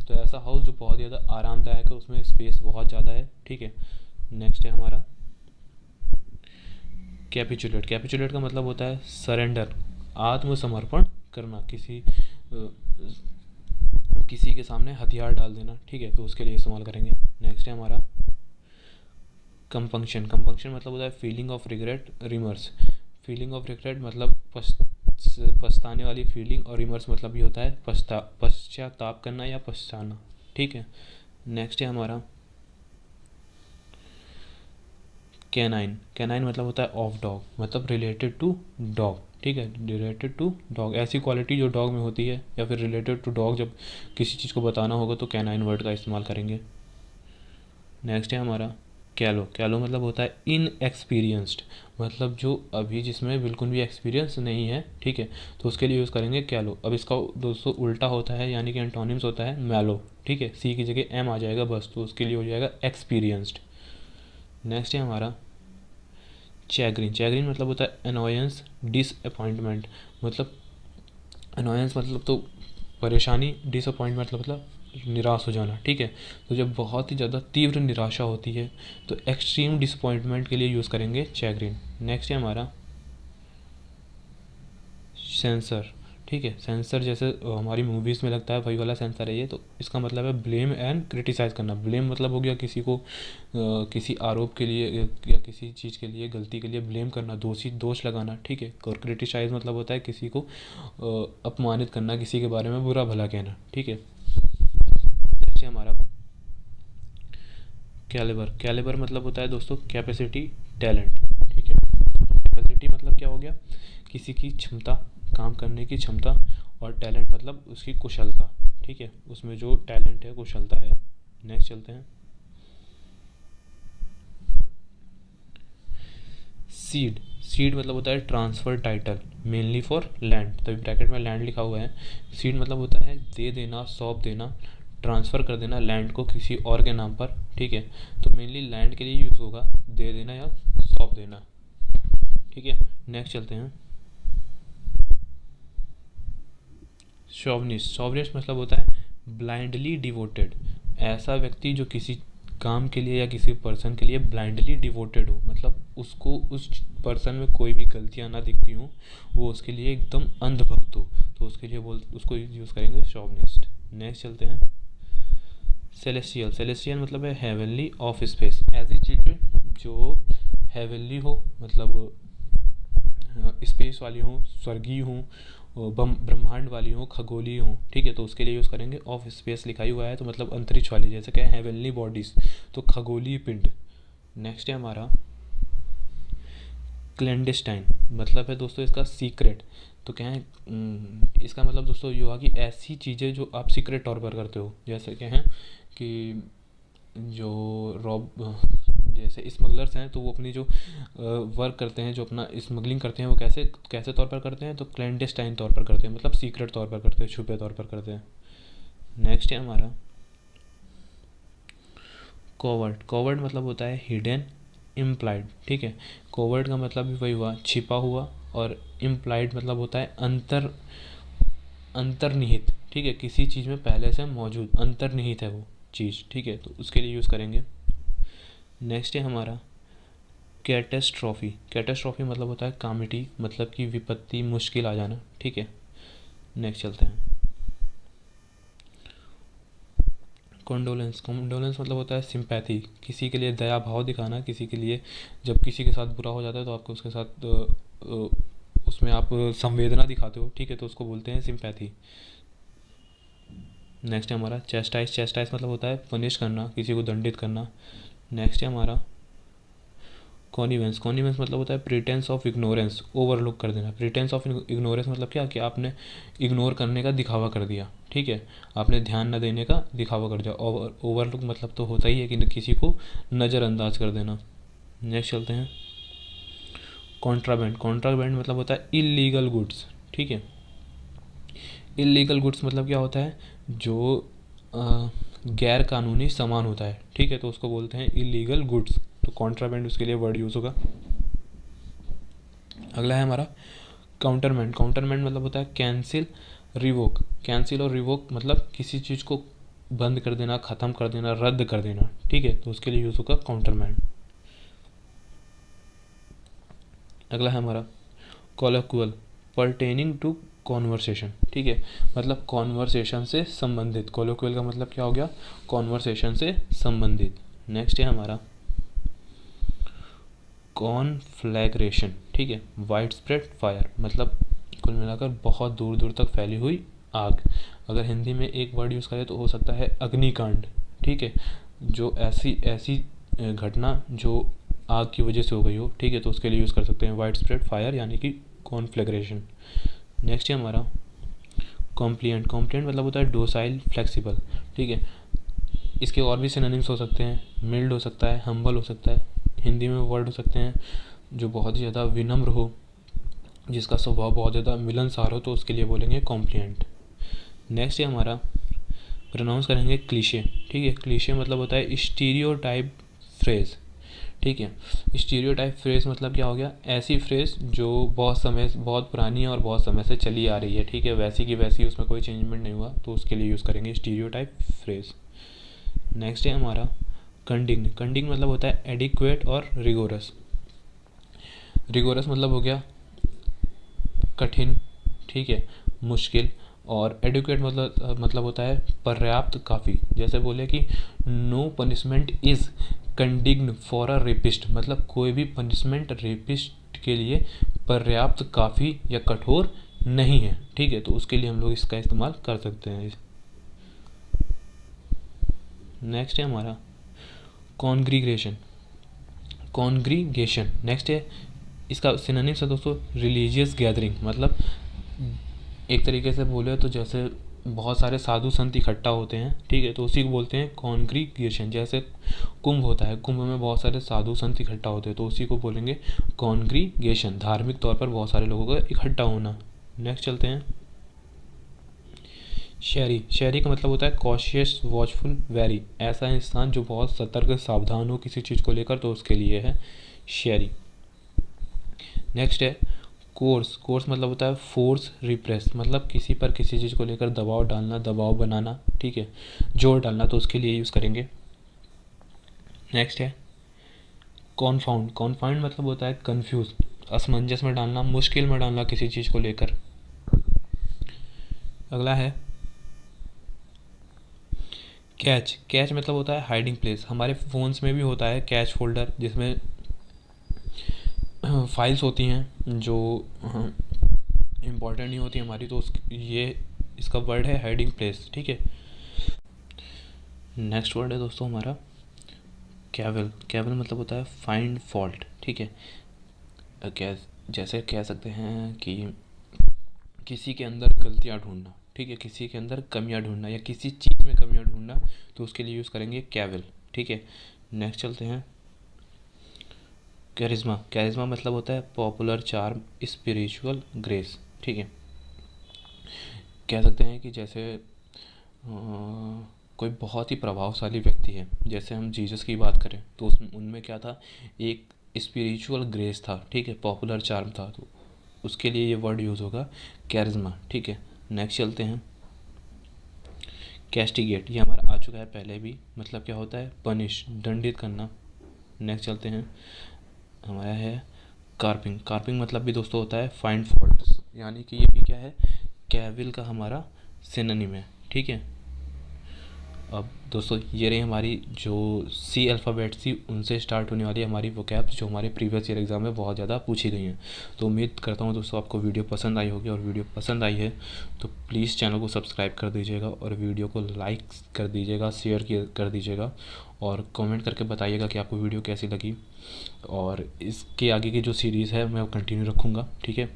तो ऐसा हाउस जो बहुत ज़्यादा आरामदायक है, उसमें स्पेस बहुत ज़्यादा है। ठीक है, नेक्स्ट है हमारा कैपिचुलेट, कैपिचुलेट का मतलब होता है सरेंडर, आत्मसमर्पण करना, किसी के सामने हथियार डाल देना। ठीक है, तो उसके लिए इस्तेमाल करेंगे। नेक्स्ट है हमारा कंपंक्शन, कंपंक्शन मतलब होता है feeling of regret, remorse, feeling of regret मतलब पछताने वाली फीलिंग, और रिमर्स मतलब ये होता है पश्चाताप करना या पछताना। ठीक है, नेक्स्ट है हमारा कैनाइन, कैनाइन मतलब होता है ऑफ डॉग, मतलब रिलेटेड टू डॉग। ठीक है, रिलेटेड टू डॉग, ऐसी क्वालिटी जो डॉग में होती है, या फिर रिलेटेड टू डॉग, जब किसी चीज़ को बताना होगा तो कैनाइन वर्ड का इस्तेमाल करेंगे। नेक्स्ट है हमारा कैलो, कैलो मतलब होता है इनएक्सपीरियंस्ड, मतलब जो अभी जिसमें बिल्कुल भी एक्सपीरियंस नहीं है, ठीक है, तो उसके लिए यूज़ करेंगे कैलो। अब इसका दोस्तों उल्टा होता है, यानी कि एंटोनिम्स होता है मैलो, ठीक है, सी की जगह एम आ जाएगा बस, तो उसके लिए हो जाएगा एक्सपीरियंस्ड। नेक्स्ट है हमारा चैग्रीन। चैग्रीन मतलब होता है अनोयंस, डिसअपॉइंटमेंट, मतलब अनोयंस मतलब तो परेशानी, डिसअपॉइंटमेंट मतलब निराश हो जाना, ठीक है। तो जब बहुत ही ज़्यादा तीव्र निराशा होती है तो एक्सट्रीम डिसअपॉइंटमेंट के लिए यूज़ करेंगे चैग्रीन। नेक्स्ट है हमारा सेंसर, ठीक है, सेंसर जैसे हमारी मूवीज़ में लगता है वही वाला सेंसर है ये। तो इसका मतलब है ब्लेम एंड क्रिटिसाइज़ करना। ब्लेम मतलब हो गया किसी को किसी आरोप के लिए या किसी चीज़ के लिए, गलती के लिए ब्लेम करना, दोष लगाना, ठीक है। और क्रिटिसाइज़ मतलब होता है किसी को अपमानित करना, किसी के बारे में बुरा भला कहना, ठीक है। नेक्स्ट है हमारा कैलिबर। कैलिबर मतलब होता है दोस्तों कैपेसिटी, टैलेंट, ठीक है। कैपेसिटी मतलब क्या हो गया, किसी की क्षमता, काम करने की क्षमता, और टैलेंट मतलब उसकी कुशलता, ठीक है, उसमें जो टैलेंट है, कुशलता है। नेक्स्ट चलते हैं सीड। सीड मतलब होता है transfer title, mainly for land, तभी ब्रैकेट में लैंड लिखा हुआ है। सीड मतलब होता है दे देना, सौंप देना, ट्रांसफ़र कर देना लैंड को किसी और के नाम पर, ठीक है। तो मेनली लैंड के लिए यूज़ होगा, दे देना या सौंप देना, ठीक है। नेक्स्ट चलते हैं शॉवनिस्ट। शॉवनिस्ट मतलब होता है ब्लाइंडली डिवोटेड, ऐसा व्यक्ति जो किसी काम के लिए या किसी पर्सन के लिए ब्लाइंडली डिवोटेड हो, मतलब उसको उस पर्सन में कोई भी गलतियां ना दिखती हों, वो उसके लिए एकदम अंधभक्त हो, तो उसके लिए उसको यूज़ करेंगे शॉवनिस्ट। नेक्स्ट चलते हैं सेलेस्टियल। सेलेस्टियल मतलब है हेवनली ऑफ स्पेस, ऐसी चीज़ें जो हेवनली हो, मतलब स्पेस वाली हों, स्वर्गीय हों, ब्रह्मांड वाली हों, खगोलीय हों, ठीक है। तो उसके लिए यूज़ करेंगे ऑफ स्पेस, लिखा ही हुआ है तो मतलब अंतरिक्ष वाली, जैसे क्या है हेवनली बॉडीज़, तो खगोलीय पिंड। नेक्स्ट है हमारा क्लैंडस्टाइन, मतलब है दोस्तों इसका सीक्रेट। तो क्या है इसका मतलब दोस्तों ये हुआ कि ऐसी चीज़ें जो आप सीक्रेट तौर पर करते हो, जैसे क्या है कि जो रॉब जैसे स्मगलर्स हैं, तो वो अपनी जो वर्क करते हैं, जो अपना स्मगलिंग करते हैं, वो कैसे कैसे तौर पर करते हैं, तो क्लैंडस्टाइन तौर पर करते हैं, मतलब सीक्रेट तौर पर करते हैं, छुपे तौर पर करते हैं। नेक्स्ट है हमारा कोवर्ट। कोवर्ट मतलब होता है हिडन, इम्प्लाइड, ठीक है। कोवर्ट का मतलब भी वही हुआ, छिपा हुआ, और इम्प्लाइड मतलब होता है अंतर्निहित, ठीक है, किसी चीज़ में पहले से मौजूद, अंतर्निहित है वो चीज़, ठीक है, तो उसके लिए यूज़ करेंगे। नेक्स्ट है हमारा कैटेस्ट्रॉफी। कैटेस्ट्रॉफी मतलब होता है कामिटी, मतलब कि विपत्ति, मुश्किल आ जाना, ठीक है। नेक्स्ट चलते हैं कॉन्डोलेंस। कॉन्डोलेंस मतलब होता है सिंपैथी, किसी के लिए दया भाव दिखाना, किसी के लिए जब किसी के साथ बुरा हो जाता है तो आपको उसके साथ उसमें आप संवेदना दिखाते हो, ठीक है, तो उसको बोलते हैं सिंपैथी। नेक्स्ट है हमारा चेस्टाइज। चेस्टाइज मतलब होता है पनिश करना, किसी को दंडित करना। नेक्स्ट है हमारा कॉनिवेंस। कॉनिवेंस मतलब होता है प्रिटेंस ऑफ इग्नोरेंस, ओवरलुक कर देना। प्रिटेंस ऑफ इग्नोरेंस मतलब क्या, कि आपने इग्नोर करने का दिखावा कर दिया, ठीक है, आपने ध्यान न देने का दिखावा कर दिया। ओवरलुक मतलब तो होता ही है कि किसी को नज़रअंदाज कर देना। नेक्स्ट चलते हैं कॉन्ट्राबैंड। कॉन्ट्राबैंड मतलब होता है इलीगल गुड्स, ठीक है। इलीगल गुड्स मतलब क्या होता है, जो गैर कानूनी सामान होता है, ठीक है, तो उसको बोलते हैं इलीगल गुड्स, तो कॉन्ट्राबैंड उसके लिए वर्ड यूज़ होगा। अगला है हमारा काउंटरमैंड। काउंटरमैंड मतलब होता है कैंसिल, रिवोक। कैंसिल और रिवोक मतलब किसी चीज़ को बंद कर देना, ख़त्म कर देना, रद्द कर देना, ठीक है, तो उसके लिए यूज़ होगा काउंटरमैंड। अगला है हमारा कॉलोक्वल, पर्टेनिंग टू कॉन्वर्सेशन, ठीक है, मतलब कॉन्वर्सेशन से संबंधित। कॉलोक्वल का मतलब क्या हो गया, कॉन्वर्सेशन से संबंधित। नेक्स्ट है हमारा कॉन्फ्लैग्रेशन, ठीक है, वाइड स्प्रेड फायर, मतलब कुल मिलाकर बहुत दूर दूर तक फैली हुई आग। अगर हिंदी में एक वर्ड यूज़ करें तो हो सकता है अग्निकांड, ठीक है, जो ऐसी ऐसी घटना जो आग की वजह से हो गई हो, ठीक है, तो उसके लिए यूज़ कर सकते हैं वाइड स्प्रेड फायर, यानी कि कॉन्फ्लैग्रेशन। नेक्स्ट है हमारा कॉम्प्लिएंट। कॉम्प्लिएंट मतलब होता है डोसाइल, फ्लेक्सिबल, ठीक है, इसके और भी सिनोनिम्स हो सकते हैं, मिल्ड हो सकता है, हम्बल हो सकता है, हिंदी में वर्ड हो सकते हैं जो बहुत ही ज़्यादा विनम्र हो, जिसका स्वभाव बहुत ज़्यादा मिलनसार हो, तो उसके लिए बोलेंगे कॉम्प्लिएंट। नेक्स्ट है हमारा, प्रोनाउंस करेंगे क्लीशे। ठीक है, क्लीशे मतलब होता है स्टीरियोटाइप फ्रेज। ठीक है, स्टीरियोटाइप फ्रेज मतलब क्या हो गया, ऐसी फ्रेज जो बहुत पुरानी है और बहुत समय से चली आ रही है। ठीक है, वैसी की वैसी, उसमें कोई चेंजमेंट नहीं हुआ, तो उसके लिए यूज़ करेंगे स्टीरियोटाइप फ्रेज। नेक्स्ट है हमारा कंडिग्न। कंडिग्न मतलब होता है एडिक्वेट और रिगोरस। रिगोरस मतलब हो गया कठिन, ठीक है, मुश्किल, और एडुकेट मतलब होता है पर्याप्त, काफ़ी। जैसे बोले कि no punishment is condign for a rapist, मतलब कोई भी पनिशमेंट रेपिस्ट के लिए पर्याप्त, काफ़ी या कठोर नहीं है। ठीक है, तो उसके लिए हम लोग इसका इस्तेमाल कर सकते हैं। नेक्स्ट है हमारा कॉन्ग्रीगेशन। कॉन्ग्रीगेशन नेक्स्ट है, इसका सिनोनिम्स है दोस्तों रिलीजियस गैदरिंग, मतलब एक तरीके से बोले तो जैसे बहुत सारे साधु संत इकट्ठा होते हैं। ठीक है, तो उसी को बोलते हैं कॉन्ग्रीगेशन। जैसे कुंभ होता है, कुंभ में बहुत सारे साधु संत इकट्ठा होते हैं, तो उसी को बोलेंगे कॉन्ग्रीगेशन, धार्मिक तौर पर बहुत सारे लोगों का इकट्ठा होना। नेक्स्ट चलते हैं शहरी। शहरी का मतलब होता है कॉशियस, वॉचफुल, वेरी, ऐसा इंसान जो बहुत सतर्क, सावधान हो किसी चीज़ को लेकर, तो उसके लिए है शहरी। नेक्स्ट है कोर्स। कोर्स मतलब होता है फोर्स, रिप्रेस, मतलब किसी पर किसी चीज़ को लेकर दबाव डालना, दबाव बनाना, ठीक है, जोर डालना, तो उसके लिए यूज़ करेंगे। नेक्स्ट है कॉन्फाउंड। कॉन्फाउंड मतलब होता है कंफ्यूज, असमंजस में डालना, मुश्किल में डालना किसी चीज़ को लेकर। अगला है कैच। कैच मतलब होता है हाइडिंग प्लेस। हमारे फ़ोन्स में भी होता है कैच फोल्डर, जिसमें फाइल्स होती हैं जो इम्पॉर्टेंट नहीं होती हमारी, तो ये इसका वर्ड है हाइडिंग प्लेस। ठीक है, नेक्स्ट वर्ड है दोस्तों हमारा कैवल। कैवल मतलब होता है फाइंड फॉल्ट। ठीक है, जैसे कह सकते हैं कि किसी के अंदर गलतियाँ ढूंढना, ठीक है, किसी के अंदर कमियां ढूंढना या किसी चीज़ में कमियां ढूंढना, तो उसके लिए यूज़ करेंगे कैवल। ठीक है, नेक्स्ट चलते हैं कैरिज्मा। कैरिज्मा मतलब होता है पॉपुलर चार्म, स्पिरिचुअल ग्रेस। ठीक है, कह सकते हैं कि जैसे कोई बहुत ही प्रभावशाली व्यक्ति है, जैसे हम जीसस की बात करें तो उनमें क्या था, एक स्पिरिचुअल ग्रेस था। ठीक है, पॉपुलर चार्म था, तो उसके लिए ये वर्ड यूज़ होगा कैरिज्मा। ठीक है, नेक्स्ट चलते हैं कैस्टिगेट। ये हमारा आ चुका है पहले भी, मतलब क्या होता है पनिश, दंडित करना। नेक्स्ट चलते हैं, हमारा है कार्पिंग। कार्पिंग मतलब भी दोस्तों होता है फाइंड फॉल्ट्स, यानी कि ये भी क्या है, कैविल का हमारा सिनोनिम है। ठीक है, अब दोस्तों ये रही हमारी जो सी अल्फ़ाबेट थी, उनसे स्टार्ट होने वाली हमारी वोकैब्स, जो हमारे प्रीवियस ईयर एग्ज़ाम में बहुत ज़्यादा पूछी गई हैं। तो उम्मीद करता हूँ दोस्तों आपको वीडियो पसंद आई होगी, और वीडियो पसंद आई है तो प्लीज़ चैनल को सब्सक्राइब कर दीजिएगा, और वीडियो को लाइक कर दीजिएगा, शेयर कर दीजिएगा, और कमेंट करके बताइएगा कि आपको वीडियो कैसी लगी। और इसके आगे की जो सीरीज़ है मैं कंटिन्यू रखूँगा। ठीक है,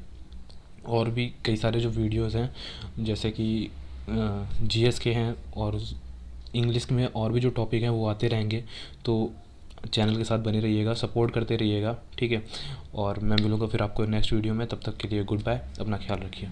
और भी कई सारे जो वीडियोज़ हैं, जैसे कि जीएस के हैं, और इंग्लिश में और भी जो टॉपिक हैं वो आते रहेंगे, तो चैनल के साथ बने रहिएगा, सपोर्ट करते रहिएगा। ठीक है, और मैं मिलूँगा फिर आपको नेक्स्ट वीडियो में, तब तक के लिए गुड बाय, अपना ख्याल रखिए।